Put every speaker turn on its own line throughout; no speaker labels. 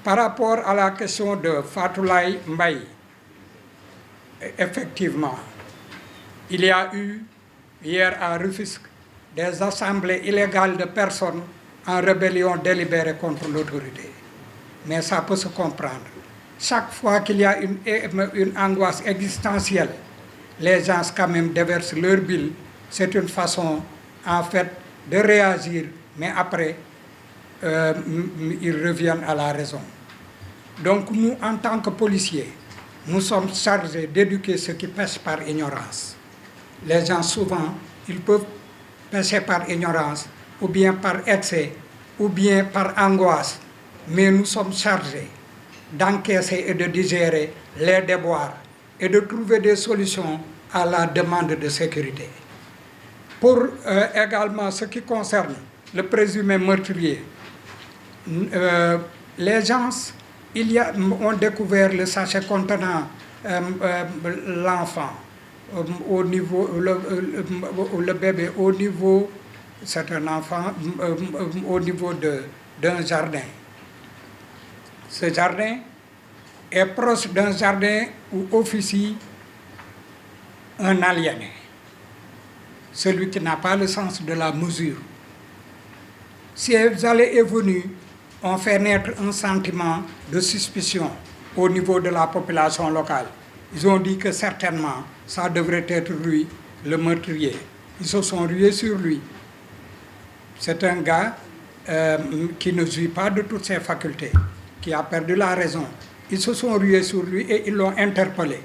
Par rapport à la question de Fatoulaye Mbaye, effectivement, il y a eu hier à Rufisque des assemblées illégales de personnes en rébellion délibérée contre l'autorité. Mais ça peut se comprendre. Chaque fois qu'il y a une angoisse existentielle, les gens quand même déversent leur bile. C'est une façon, en fait, de réagir, mais après, ils reviennent à la raison. Donc nous, en tant que policiers, nous sommes chargés d'éduquer ceux qui pêchent par ignorance. Les gens, souvent, ils peuvent pêcher par ignorance, ou bien par excès, ou bien par angoisse. Mais nous sommes chargés d'encaisser et de digérer les déboires et de trouver des solutions à la demande de sécurité. Pour également ce qui concerne le présumé meurtrier, les gens ont découvert le sachet contenant l'enfant, au niveau, le bébé, au niveau, c'est un enfant, au niveau d'un jardin. Ce jardin est proche d'un jardin où officie un aliéné, celui qui n'a pas le sens de la mesure. Ces allées et venues ont fait naître un sentiment de suspicion au niveau de la population locale. Ils ont dit que certainement, ça devrait être lui, le meurtrier. Ils se sont rués sur lui. C'est un gars qui ne jouit pas de toutes ses facultés, qui a perdu la raison. Ils se sont rués sur lui et ils l'ont interpellé.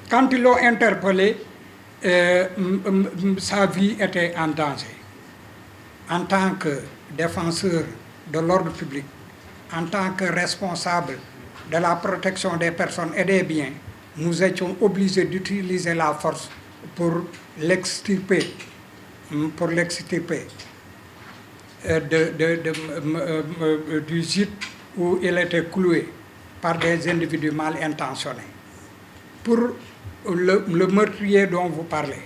Quand ils l'ont interpellé, sa vie était en danger. En tant que défenseur de l'ordre public, en tant que responsable de la protection des personnes et des biens, nous étions obligés d'utiliser la force pour l'extirper, du gîte où il était cloué par des individus mal intentionnés. Pour le meurtrier dont vous parlez,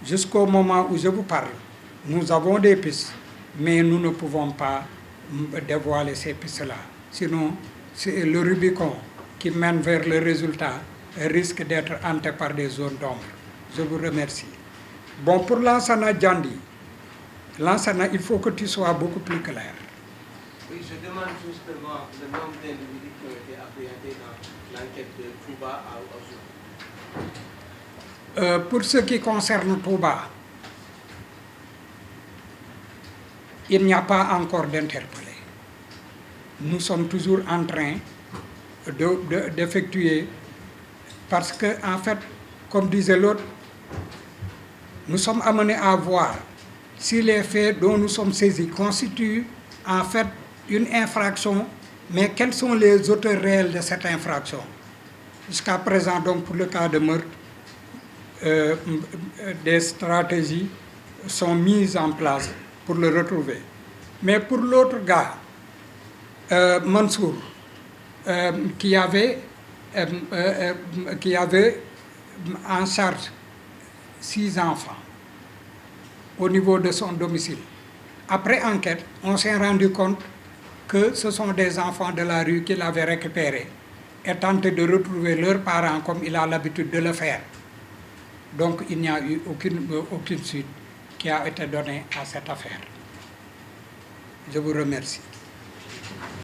jusqu'au moment où je vous parle, nous avons des pistes, mais nous ne pouvons pas dévoiler ces pistes-là. Sinon, le Rubicon qui mène vers le résultat risque d'être hanté par des zones d'ombre. Je vous remercie. Bon, pour Lansana Djandi, Lansana, il faut que tu sois beaucoup plus clair.
Oui, je demande justement le nombre d'individus qui ont été appréhendés dans l'enquête de Touba à Ouzou.
Pour ce qui concerne Touba, il n'y a pas encore d'interpellé. Nous sommes toujours en train d'effectuer, parce que, en fait, comme disait l'autre, nous sommes amenés à voir si les faits dont nous sommes saisis constituent en fait une infraction, mais quels sont les auteurs réels de cette infraction. Jusqu'à présent, donc, pour le cas de meurtre, des stratégies sont mises en place pour le retrouver. Mais pour l'autre gars, Mansour, qui avait en charge 6 enfants au niveau de son domicile. Après enquête, on s'est rendu compte que ce sont des enfants de la rue qu'il avait récupérés et tenté de retrouver leurs parents comme il a l'habitude de le faire. Donc il n'y a eu aucune suite qui a été donnée à cette affaire. Je vous remercie.